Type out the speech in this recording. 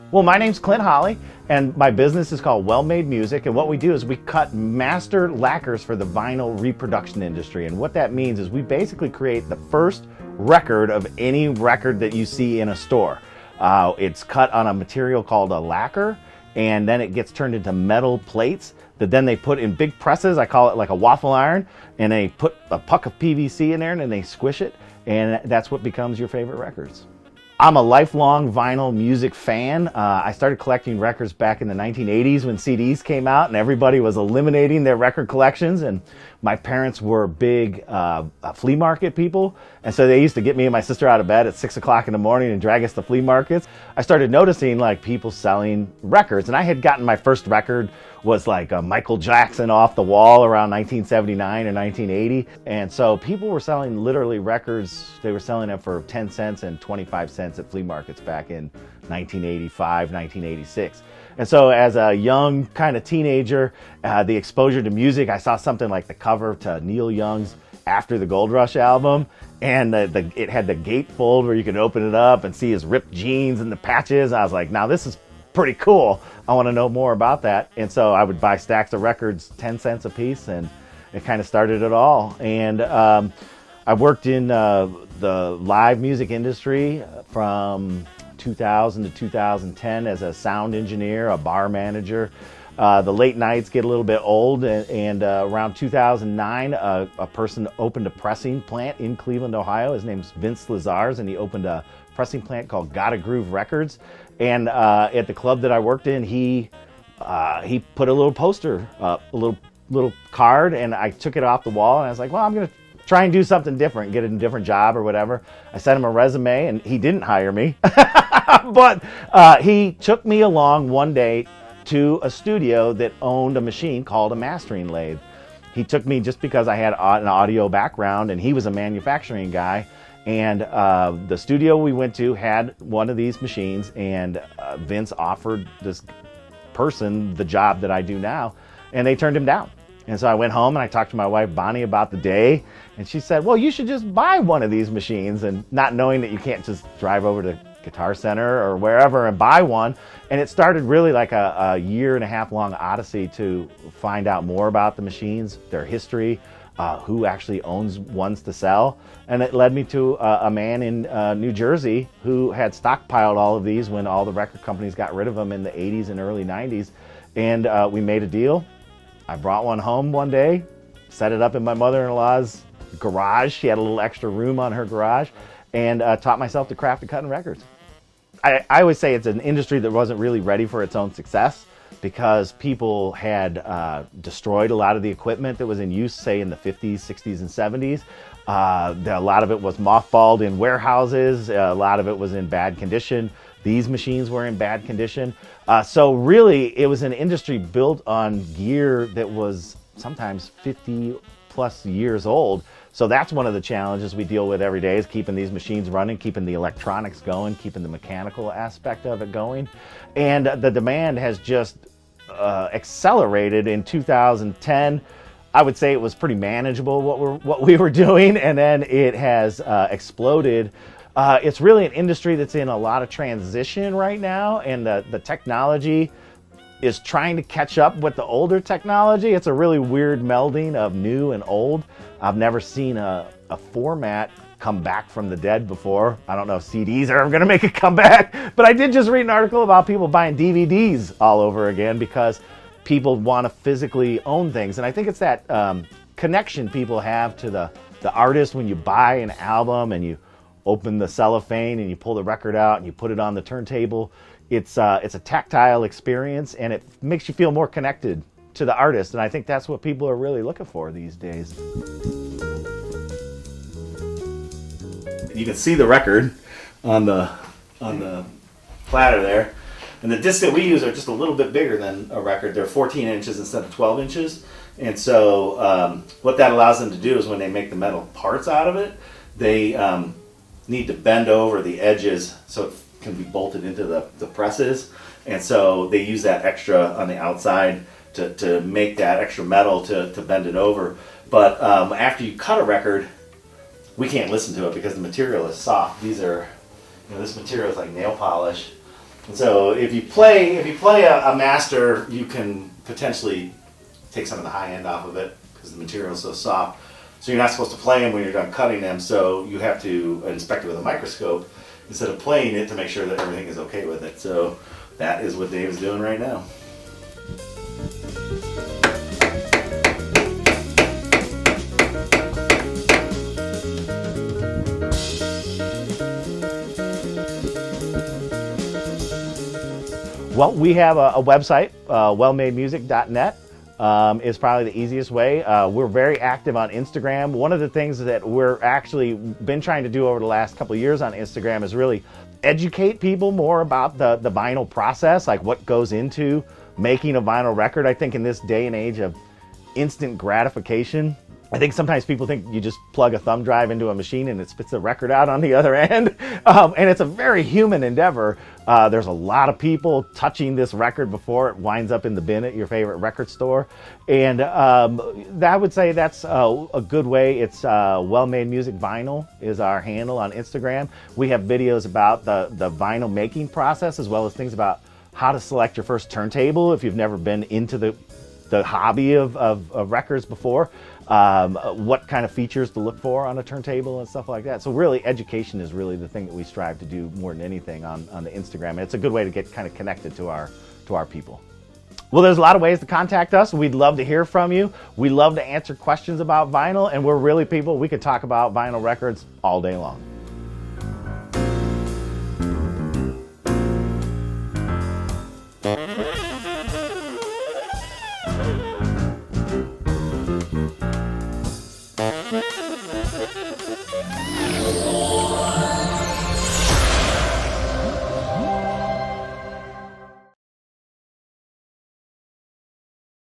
Well, my name's Clint Holley, and my business is called Well Made Music, and what we do is we cut master lacquers for the vinyl reproduction industry. And what that means is we basically create the first record of any record that you see in a store. It's cut on a material called a lacquer, and then it gets turned into metal plates that then they put in big presses. I call it like a waffle iron, and they put a puck of PVC in there and then they squish it, and that's what becomes your favorite records. I'm a lifelong vinyl music fan. I started collecting records back in the 1980s when CDs came out and everybody was eliminating their record collections, and my parents were big flea market people, and so they used to get me and my sister out of bed at 6 o'clock in the morning and drag us to flea markets. I started noticing like people selling records, and I had gotten my first record was like a Michael Jackson Off the Wall around 1979 or 1980. And so people were selling literally records. They were selling them for 10 cents and 25 cents at flea markets back in 1985, 1986. And so as a young kind of teenager, the exposure to music, I saw something like the cover to Neil Young's After the Gold Rush album, and it had the gatefold where you could open it up and see his ripped jeans and the patches. I was like, now this is pretty cool. I want to know more about that. And so I would buy stacks of records, 10 cents a piece, and it kind of started it all. And I worked in the live music industry from 2000 to 2010 as a sound engineer, a bar manager. The late nights get a little bit old, and around 2009, a person opened a pressing plant in Cleveland, Ohio. His name's Vince Lazars, and he opened a pressing plant called Gotta Groove Records. And at the club that I worked in, he put a little poster, a little card, and I took it off the wall, and I was like, well, I'm gonna try and do something different, get a different job or whatever. I sent him a resume, and he didn't hire me, but he took me along one day to a studio that owned a machine called a mastering lathe. He took me just because I had an audio background, and he was a manufacturing guy. And the studio we went to had one of these machines, and Vince offered this person the job that I do now, and they turned him down. And so I went home and I talked to my wife Bonnie about the day, and she said, well, you should just buy one of these machines, and not knowing that you can't just drive over to Guitar Center or wherever and buy one. And it started really like a year and a half long odyssey to find out more about the machines, their history, who actually owns ones to sell. And it led me to a man in New Jersey who had stockpiled all of these when all the record companies got rid of them in the 80s and early 90s. And we made a deal. I brought one home one day, set it up in my mother-in-law's garage. She had a little extra room on her garage, and taught myself to craft and cutting records. I always say it's an industry that wasn't really ready for its own success, because people had destroyed a lot of the equipment that was in use, say in the 50s, 60s, and 70s. A lot of it was mothballed in warehouses. A lot of it was in bad condition. These machines were in bad condition. So really, it was an industry built on gear that was sometimes 50 plus years old. So that's one of the challenges we deal with every day, is keeping these machines running, keeping the electronics going, keeping the mechanical aspect of it going. And the demand has just accelerated in 2010. I would say it was pretty manageable what we were doing, and then it has exploded. It's really an industry that's in a lot of transition right now, and the technology is trying to catch up with the older technology. It's a really weird melding of new and old. I've never seen a format come back from the dead before. I don't know if CDs are ever gonna make a comeback, but I did just read an article about people buying DVDs all over again because people want to physically own things. And I think it's that connection people have to the artist when you buy an album and you open the cellophane and you pull the record out and you put it on the turntable. It's a tactile experience, and it makes you feel more connected to the artist. And I think that's what people are really looking for these days. You can see the record on the platter there. And the discs that we use are just a little bit bigger than a record. They're 14 inches instead of 12 inches. And so what that allows them to do is when they make the metal parts out of it, they need to bend over the edges so it can be bolted into the presses. And so they use that extra on the outside to make that extra metal to bend it over. But after you cut a record, we can't listen to it because the material is soft. These are, this material is like nail polish. And so if you play a master, you can potentially take some of the high end off of it because the material is so soft. So you're not supposed to play them when you're done cutting them, so you have to inspect it with a microscope instead of playing it to make sure that everything is okay with it. So that is what Dave is doing right now. Well, we have a website, wellmademusic.net. Is probably the easiest way. We're very active on Instagram. One of the things that we're actually been trying to do over the last couple of years on Instagram is really educate people more about the vinyl process, like what goes into making a vinyl record. I think in this day and age of instant gratification, I think sometimes people think you just plug a thumb drive into a machine and it spits the record out on the other end. And it's a very human endeavor. There's a lot of people touching this record before it winds up in the bin at your favorite record store. And I would say that's a good way. It's Well Made Music Vinyl is our handle on Instagram. We have videos about the vinyl making process, as well as things about how to select your first turntable if you've never been into the hobby of records before. What kind of features to look for on a turntable and stuff like that. So really, education is really the thing that we strive to do more than anything on the Instagram. And it's a good way to get kind of connected to our people. Well, there's a lot of ways to contact us. We'd love to hear from you. We love to answer questions about vinyl, and we're really people, we could talk about vinyl records all day long. Thank you.